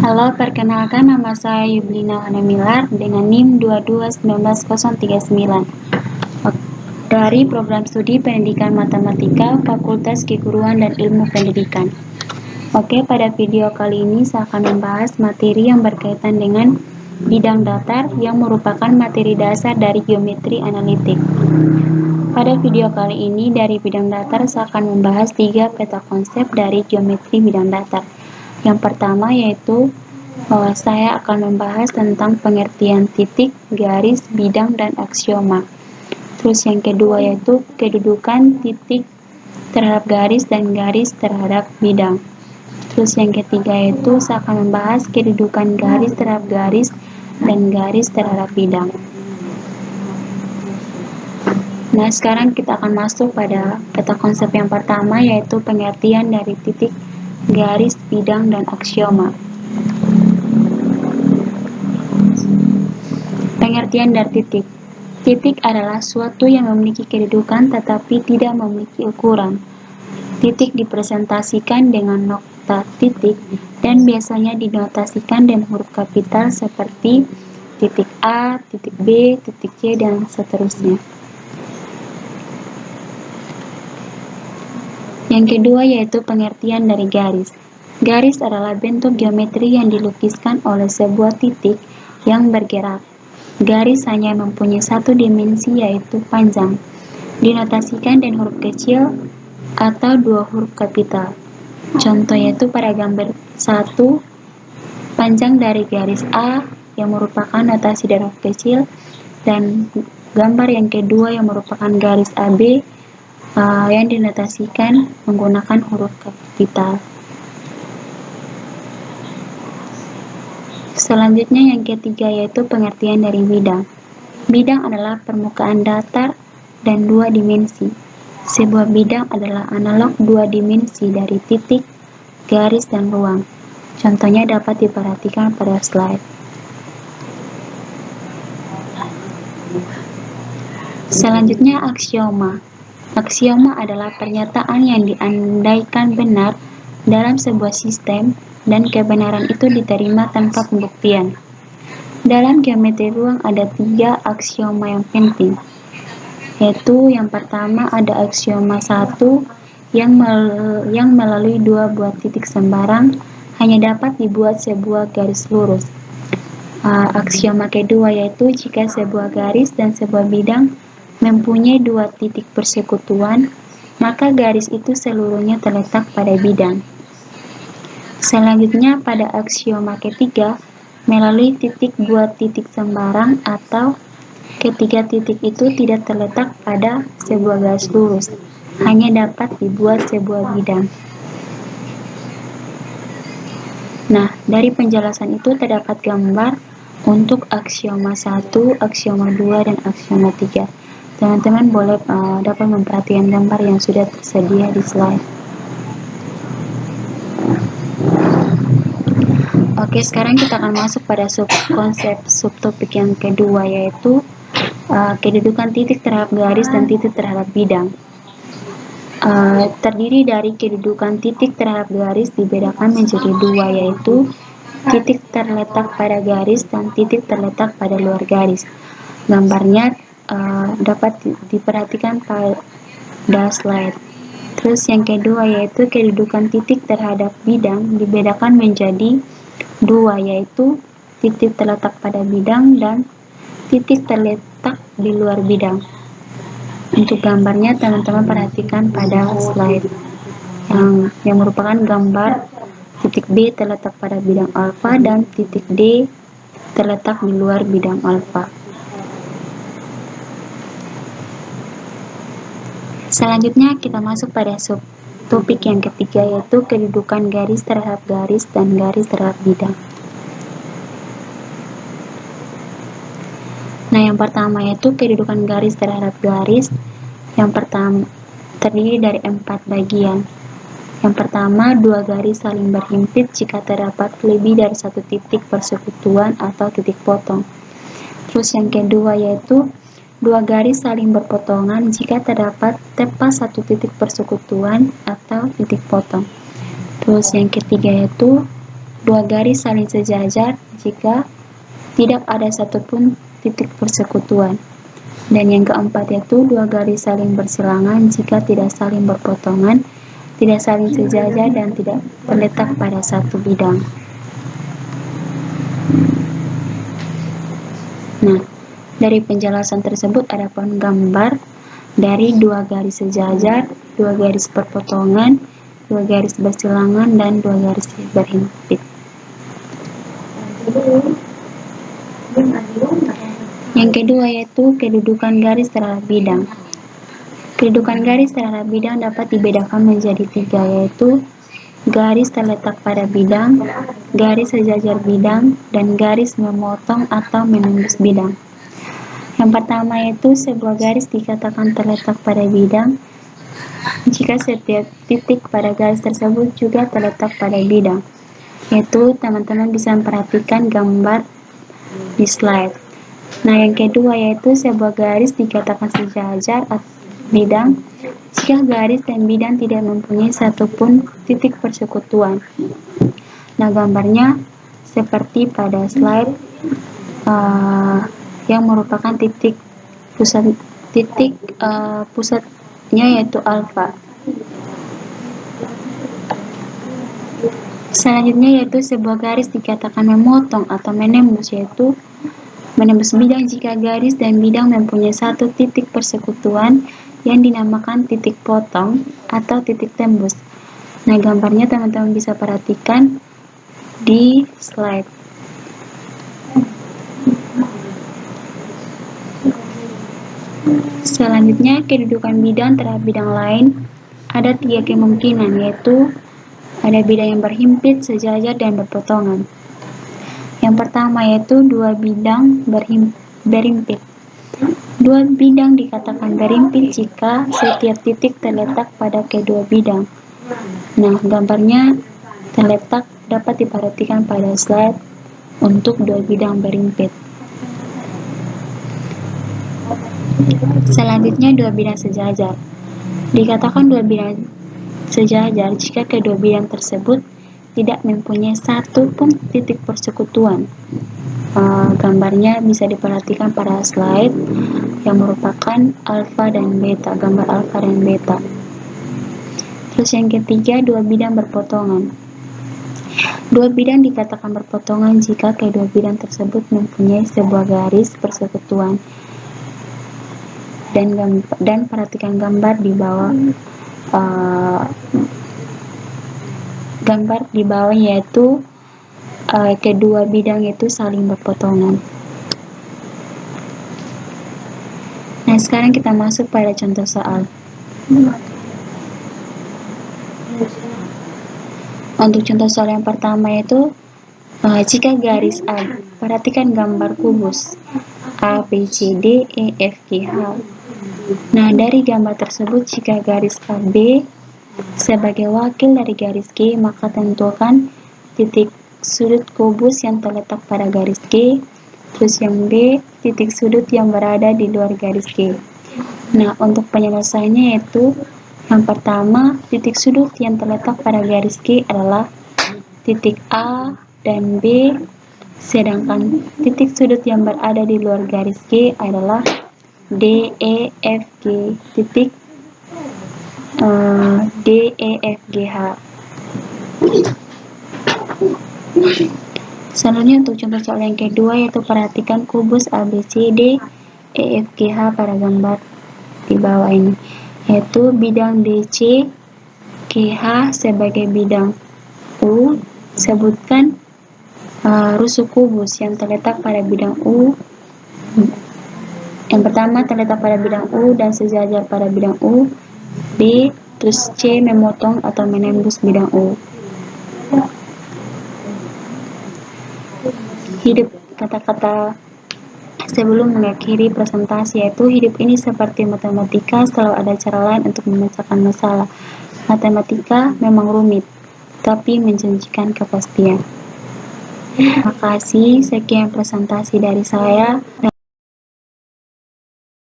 Halo, perkenalkan nama saya Yublina Anamilar dengan NIM 221939 dari Program Studi Pendidikan Matematika Fakultas Keguruan dan Ilmu Pendidikan. Oke, pada video kali ini saya akan membahas materi yang berkaitan dengan bidang datar yang merupakan materi dasar dari geometri analitik. Pada video kali ini dari bidang datar saya akan membahas 3 peta konsep dari geometri bidang datar. Yang pertama yaitu saya akan membahas tentang pengertian titik, garis, bidang, dan aksioma. Terus yang kedua yaitu kedudukan titik terhadap garis dan garis terhadap bidang. Terus yang ketiga yaitu saya akan membahas kedudukan garis terhadap garis dan garis terhadap bidang. Nah, sekarang kita akan masuk pada peta konsep yang pertama yaitu pengertian dari titik, garis, bidang, dan aksioma. Pengertian dari titik. Titik adalah suatu yang memiliki kedudukan tetapi tidak memiliki ukuran. Titik dipresentasikan dengan nokta titik dan biasanya dinotasikan dengan huruf kapital seperti titik A, titik B, titik C, dan seterusnya. Yang kedua yaitu pengertian dari garis. Garis adalah bentuk geometri yang dilukiskan oleh sebuah titik yang bergerak. Garis hanya mempunyai satu dimensi yaitu panjang, dinotasikan dengan huruf kecil atau 2 huruf kapital. Contoh yaitu pada gambar 1, panjang dari garis A yang merupakan notasi dari huruf kecil, dan gambar yang kedua yang merupakan garis AB yang dinotasikan menggunakan huruf kapital. Selanjutnya yang ketiga yaitu pengertian dari bidang. Bidang adalah permukaan datar dan 2 dimensi. Sebuah bidang adalah analog 2 dimensi dari titik, garis, dan ruang. Contohnya dapat diperhatikan pada slide. Selanjutnya aksioma. Aksioma adalah pernyataan yang diandaikan benar dalam sebuah sistem dan kebenaran itu diterima tanpa pembuktian. Dalam geometri ruang ada 3 aksioma yang penting, yaitu yang pertama ada aksioma 1 yang melalui 2 buah titik sembarang hanya dapat dibuat sebuah garis lurus. Aksioma kedua yaitu jika sebuah garis dan sebuah bidang mempunyai 2 titik persekutuan, maka garis itu seluruhnya terletak pada bidang. Selanjutnya pada aksioma ketiga, melalui titik 2 titik sembarang atau ketiga titik itu tidak terletak pada sebuah garis lurus, hanya dapat dibuat sebuah bidang. Nah, dari penjelasan itu terdapat gambar untuk aksioma 1, aksioma 2, dan aksioma 3. Teman-teman boleh dapat memperhatikan gambar yang sudah tersedia di slide. Oke, sekarang kita akan masuk pada konsep subtopik yang kedua yaitu kedudukan titik terhadap garis dan titik terhadap bidang. Terdiri dari kedudukan titik terhadap garis dibedakan menjadi 2 yaitu titik terletak pada garis dan titik terletak pada luar garis. Gambarnya dapat diperhatikan pada slide. Terus yang kedua yaitu kedudukan titik terhadap bidang dibedakan menjadi 2 yaitu titik terletak pada bidang dan titik terletak di luar bidang. Untuk gambarnya teman-teman perhatikan pada slide yang merupakan gambar titik B terletak pada bidang alfa dan titik D terletak di luar bidang alfa. Selanjutnya kita masuk pada subtopik yang ketiga yaitu kedudukan garis terhadap garis dan garis terhadap bidang. Nah, yang pertama yaitu kedudukan garis terhadap garis. Yang pertama terdiri dari 4 bagian. Yang pertama, 2 garis saling berhimpit jika terdapat lebih dari 1 titik persekutuan atau titik potong. Terus yang kedua yaitu 2 garis saling berpotongan jika terdapat tepat 1 titik persekutuan atau titik potong. Terus yang ketiga yaitu dua garis saling sejajar jika tidak ada satupun titik persekutuan. Dan yang keempat yaitu dua garis saling bersilangan jika tidak saling berpotongan, tidak saling sejajar, dan tidak terletak pada satu bidang. Nah, dari penjelasan tersebut ada gambar dari dua garis sejajar, dua garis berpotongan, dua garis bersilangan, dan dua garis berhimpit. Yang kedua yaitu kedudukan garis terhadap bidang. Kedudukan garis terhadap bidang dapat dibedakan menjadi tiga, yaitu garis terletak pada bidang, garis sejajar bidang, dan garis memotong atau menembus bidang. Yang pertama yaitu sebuah garis dikatakan terletak pada bidang jika setiap titik pada garis tersebut juga terletak pada bidang. Yaitu teman-teman bisa memperhatikan gambar di slide. Nah, yang kedua yaitu sebuah garis dikatakan sejajar bidang jika garis dan bidang tidak mempunyai satupun titik persekutuan. Nah, gambarnya seperti pada slide yang merupakan pusatnya yaitu alfa. Selanjutnya yaitu sebuah garis dikatakan memotong atau menembus, yaitu menembus bidang jika garis dan bidang mempunyai satu titik persekutuan yang dinamakan titik potong atau titik tembus. Nah, gambarnya teman-teman bisa perhatikan di slide. Selanjutnya, kedudukan bidang terhadap bidang lain ada tiga kemungkinan, yaitu ada bidang yang berhimpit, sejajar, dan berpotongan. Yang pertama yaitu dua bidang berimpit. Dua bidang dikatakan berimpit jika setiap titik terletak pada kedua bidang. Nah, gambarnya terletak dapat diperhatikan pada slide untuk dua bidang berimpit. Selanjutnya dua bidang sejajar. Dikatakan dua bidang sejajar jika kedua bidang tersebut tidak mempunyai satu pun titik persekutuan. Gambarnya bisa diperhatikan pada slide yang merupakan alfa dan beta, gambar alfa dan beta. Terus yang ketiga, dua bidang berpotongan. Dua bidang dikatakan berpotongan jika kedua bidang tersebut mempunyai sebuah garis persekutuan. Dan perhatikan gambar di bawah. Gambar di bawah yaitu kedua bidang itu saling berpotongan. Nah, sekarang kita masuk pada contoh soal. Untuk contoh soal yang pertama yaitu jika garis A, perhatikan gambar kubus A, B, C, D, E, F, G, H. Nah, dari gambar tersebut jika garis AB sebagai wakil dari garis G, maka tentukan titik sudut kubus yang terletak pada garis G, terus yang B, titik sudut yang berada di luar garis G. Nah, untuk penyelesaiannya yaitu yang pertama, titik sudut yang terletak pada garis G adalah titik A dan B, sedangkan titik sudut yang berada di luar garis G adalah D, E, F, G, titik D, E, F, G, H. Selanjutnya untuk contoh soal yang kedua yaitu perhatikan kubus ABCD E, F, G, H pada gambar di bawah ini, yaitu bidang DC GH sebagai bidang U. Sebutkan rusuk kubus yang terletak pada bidang U. Yang pertama terletak pada bidang U dan sejajar pada bidang U. B, terus C, memotong atau menembus bidang U. Hidup kata-kata sebelum mengakhiri presentasi yaitu hidup ini seperti matematika, selalu ada cara lain untuk memecahkan masalah. Matematika memang rumit, tapi menjanjikan kepastian. Terima kasih, sekian presentasi dari saya.